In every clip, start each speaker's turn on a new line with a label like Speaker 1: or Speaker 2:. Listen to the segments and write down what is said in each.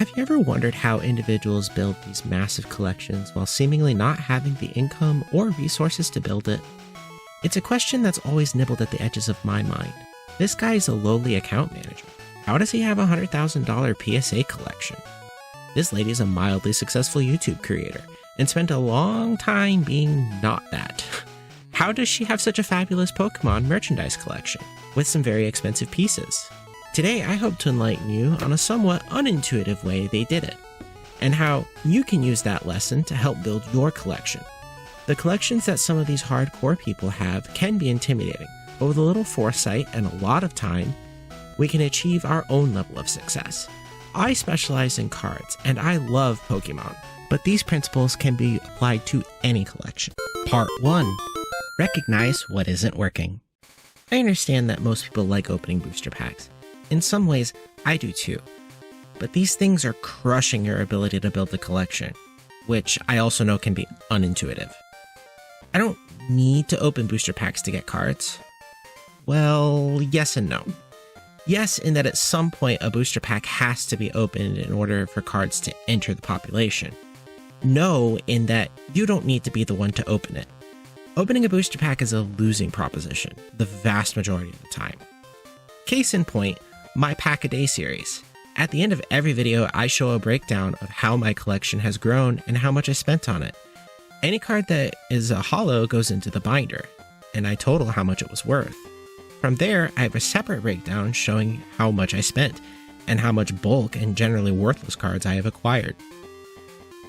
Speaker 1: Have you ever wondered how individuals build these massive collections while seemingly not having the income or resources to build it? It's a question that's always nibbled at the edges of my mind. This guy is a lowly account manager. How does he have a $100,000 PSA collection? This lady is a mildly successful YouTube creator and spent a long time being not that. How does she have such a fabulous Pokemon merchandise collection with some very expensive pieces? Today, I hope to enlighten you on a somewhat unintuitive way they did it, and how you can use that lesson to help build your collection. The collections that some of these hardcore people have can be intimidating, but with a little foresight and a lot of time, we can achieve our own level of success. I specialize in cards, and I love Pokemon, but these principles can be applied to any collection. Part 1. Recognize what isn't working. I understand that most people like opening booster packs. In some ways, I do too. But these things are crushing your ability to build a collection, which I also know can be unintuitive. I don't need to open booster packs to get cards. Well, yes and no. Yes, in that at some point a booster pack has to be opened in order for cards to enter the population. No, in that you don't need to be the one to open it. Opening a booster pack is a losing proposition, the vast majority of the time. Case in point, my Pack-A-Day series. At the end of every video, I show a breakdown of how my collection has grown and how much I spent on it. Any card that is a holo goes into the binder, and I total how much it was worth. From there, I have a separate breakdown showing how much I spent, and how much bulk and generally worthless cards I have acquired.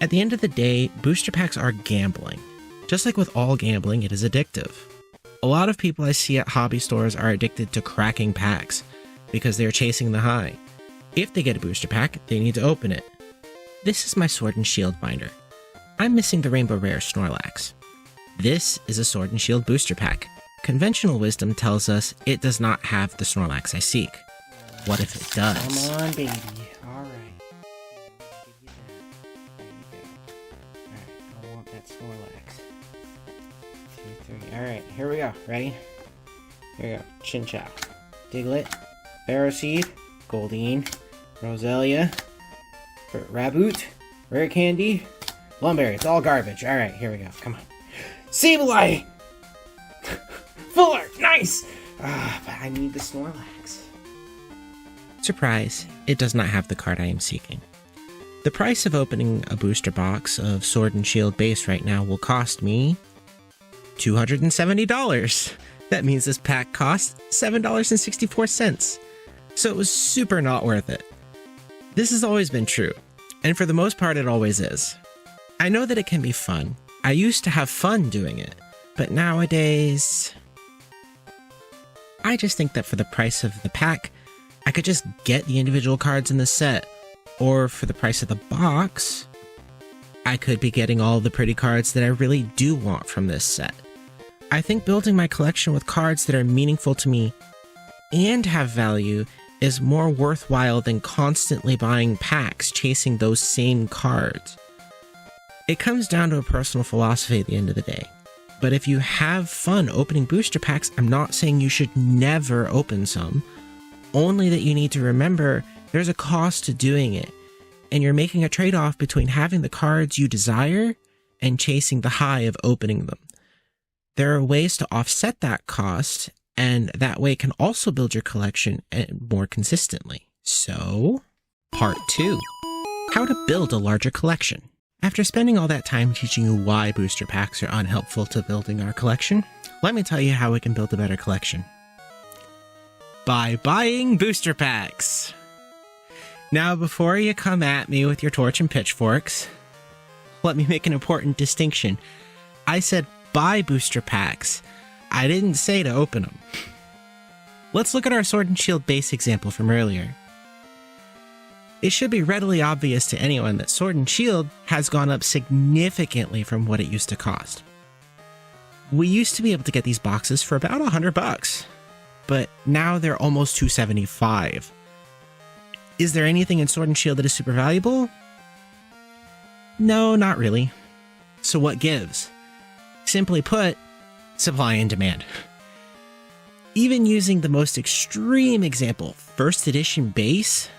Speaker 1: At the end of the day, booster packs are gambling. Just like with all gambling, it is addictive. A lot of people I see at hobby stores are addicted to cracking packs, because they are chasing the high. If they get a booster pack, they need to open it. This is my Sword and Shield binder. I'm missing the Rainbow Rare Snorlax. This is a Sword and Shield booster pack. Conventional wisdom tells us it does not have the Snorlax I seek. What if it does?
Speaker 2: Come on, baby. Alright. There you go. Alright, I want that Snorlax. 2, 3. Alright, here we go. Ready? Here we go. Chinchou. Diglett. Ferroseed, Goldeen, Roselia, Raboot, Rare Candy, Lumberry. It's all garbage. Alright, here we go. Come on. Sableye! Fuller! Nice! But I need the Snorlax.
Speaker 1: Surprise, it does not have the card I am seeking. The price of opening a booster box of Sword and Shield base right now will cost me $270. That means this pack costs $7.64. So it was super not worth it. This has always been true, and for the most part it always is. I know that it can be fun. I used to have fun doing it, but nowadays, I just think that for the price of the pack, I could just get the individual cards in the set, or for the price of the box, I could be getting all the pretty cards that I really do want from this set. I think building my collection with cards that are meaningful to me and have value is more worthwhile than constantly buying packs chasing those same cards. It comes down to a personal philosophy at the end of the day. But if you have fun opening booster packs, I'm not saying you should never open some, only that you need to remember there's a cost to doing it, and you're making a trade-off between having the cards you desire and chasing the high of opening them. There are ways to offset that cost, and that way can also build your collection more consistently. So, Part 2. How to build a larger collection. After spending all that time teaching you why booster packs are unhelpful to building our collection, let me tell you how we can build a better collection. By buying booster packs! Now, before you come at me with your torch and pitchforks, let me make an important distinction. I said buy booster packs. I didn't say to open them. Let's look at our Sword and Shield base example from earlier. It should be readily obvious to anyone that Sword and Shield has gone up significantly from what it used to cost. We used to be able to get these boxes for about $100, but now they're almost $275. Is there anything in Sword and Shield that is super valuable? No, not really. So what gives? Simply put, supply and demand. Even using the most extreme example, first edition base,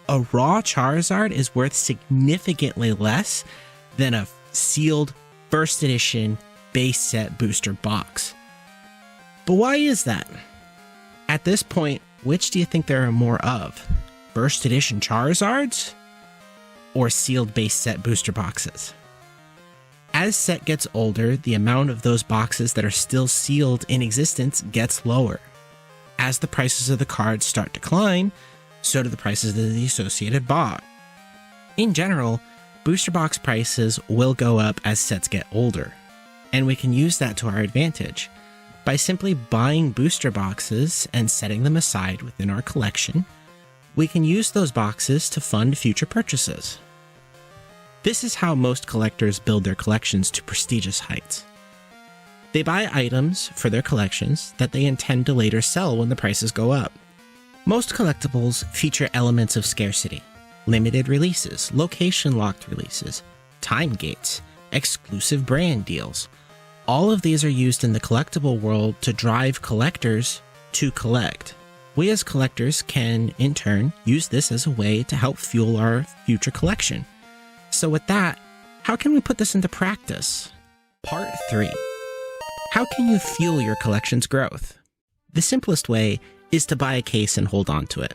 Speaker 1: A raw Charizard is worth significantly less than a sealed first edition base set booster box. But why is that? At this point, which do you think there are more of? First edition Charizards or sealed base set booster boxes? As set gets older, the amount of those boxes that are still sealed in existence gets lower. As the prices of the cards start to climb, so do the prices of the associated box. In general, booster box prices will go up as sets get older, and we can use that to our advantage by simply buying booster boxes and setting them aside within our collection. We can use those boxes to fund future purchases. This is how most collectors build their collections to prestigious heights. They buy items for their collections that they intend to later sell when the prices go up. Most collectibles feature elements of scarcity, limited releases, location-locked releases, time gates, exclusive brand deals. All of these are used in the collectible world to drive collectors to collect. We as collectors can, in turn, use this as a way to help fuel our future collection. So with that, how can we put this into practice? Part 3. How can you fuel your collection's growth? The simplest way is to buy a case and hold on to it.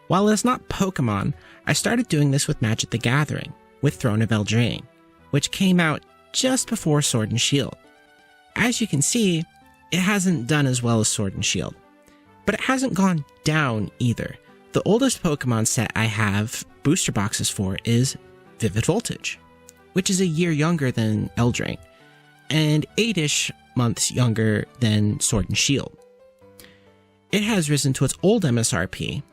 Speaker 1: While it's not Pokemon, I started doing this with Magic the Gathering, with Throne of Eldraine, which came out just before Sword and Shield. As you can see, it hasn't done as well as Sword and Shield, but it hasn't gone down either. The oldest Pokemon set I have booster boxes for is Vivid Voltage, which is a year younger than Eldraine, and 8-ish months younger than Sword and Shield. It has risen to its old MSRP.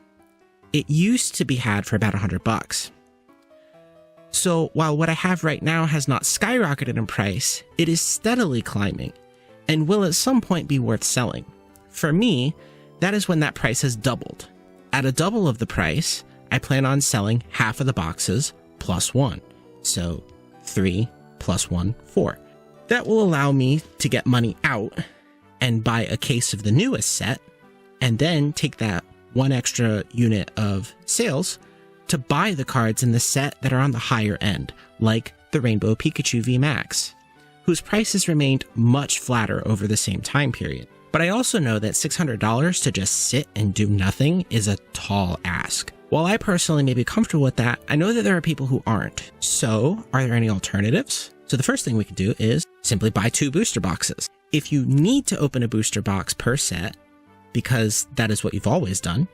Speaker 1: It used to be had for about $100. So while what I have right now has not skyrocketed in price, it is steadily climbing and will at some point be worth selling. For me, that is when that price has doubled. At a double of the price, I plan on selling half of the boxes plus 1. So 3 plus 1, 4. That will allow me to get money out and buy a case of the newest set, and then take that 1 extra unit of sales to buy the cards in the set that are on the higher end, like the Rainbow Pikachu VMAX, whose prices remained much flatter over the same time period. But I also know that $600 to just sit and do nothing is a tall ask. While I personally may be comfortable with that, I know that there are people who aren't. So, are there any alternatives? So the first thing we can do is simply buy 2 booster boxes. If you need to open a booster box per set, because that is what you've always done,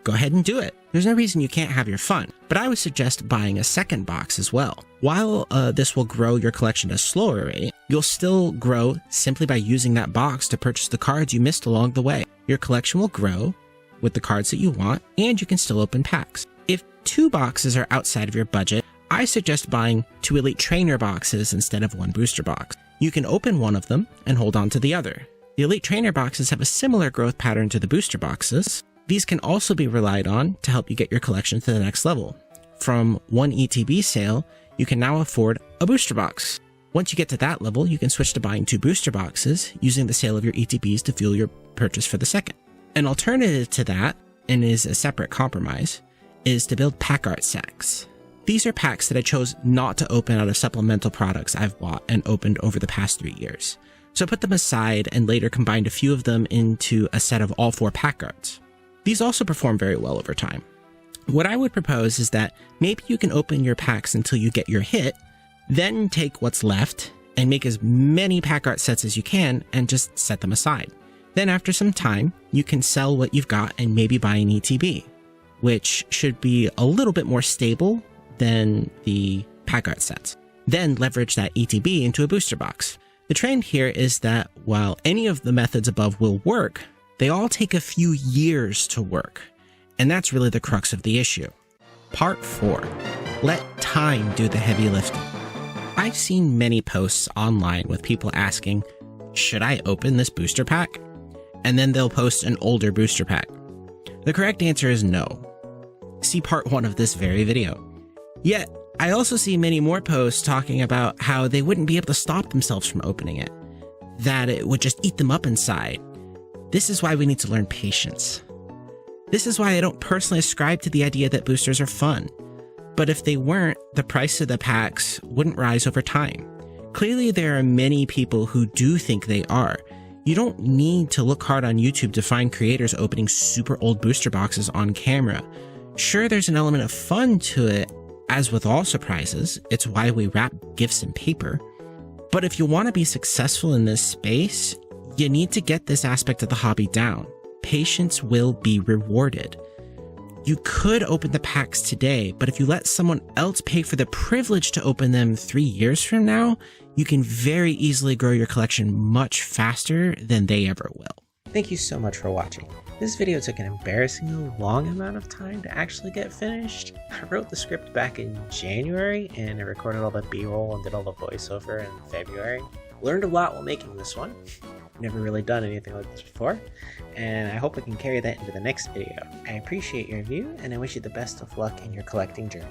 Speaker 1: go ahead and do it. There's no reason you can't have your fun, but I would suggest buying a second box as well. While this will grow your collection at a slower rate, you'll still grow simply by using that box to purchase the cards you missed along the way. Your collection will grow with the cards that you want, and you can still open packs. If 2 boxes are outside of your budget, I suggest buying 2 Elite Trainer boxes instead of 1 booster box. You can open one of them and hold on to the other. The Elite Trainer boxes have a similar growth pattern to the booster boxes. These can also be relied on to help you get your collection to the next level. From 1 ETB sale, you can now afford a booster box. Once you get to that level, you can switch to buying 2 booster boxes, using the sale of your ETBs to fuel your purchase for the second. An alternative to that, and is a separate compromise, is to build pack art sacks. These are packs that I chose not to open out of supplemental products I've bought and opened over the past 3 years. So I put them aside and later combined a few of them into a set of all 4 pack arts. These also perform very well over time. What I would propose is that maybe you can open your packs until you get your hit, then take what's left and make as many pack art sets as you can and just set them aside. Then after some time, you can sell what you've got and maybe buy an ETB, which should be a little bit more stable than the pack art sets. Then leverage that ETB into a booster box. The trend here is that while any of the methods above will work, they all take a few years to work. And that's really the crux of the issue. Part 4. Let time do the heavy lifting. I've seen many posts online with people asking, should I open this booster pack? And then they'll post an older booster pack. The correct answer is no. See part 1 of this very video. Yet, I also see many more posts talking about how they wouldn't be able to stop themselves from opening it, that it would just eat them up inside. This is why we need to learn patience. This is why I don't personally ascribe to the idea that boosters are fun. But if they weren't, the price of the packs wouldn't rise over time. Clearly, there are many people who do think they are. You don't need to look hard on YouTube to find creators opening super old booster boxes on camera. Sure, there's an element of fun to it, as with all surprises. It's why we wrap gifts in paper. But if you want to be successful in this space, you need to get this aspect of the hobby down. Patience will be rewarded. You could open the packs today, but if you let someone else pay for the privilege to open them 3 years from now, you can very easily grow your collection much faster than they ever will. Thank you so much for watching. This video took an embarrassingly long amount of time to actually get finished. I wrote the script back in January, and I recorded all the B-roll and did all the voiceover in February. Learned a lot while making this one. Never really done anything like this before, and I hope I can carry that into the next video. I appreciate your view, and I wish you the best of luck in your collecting journey.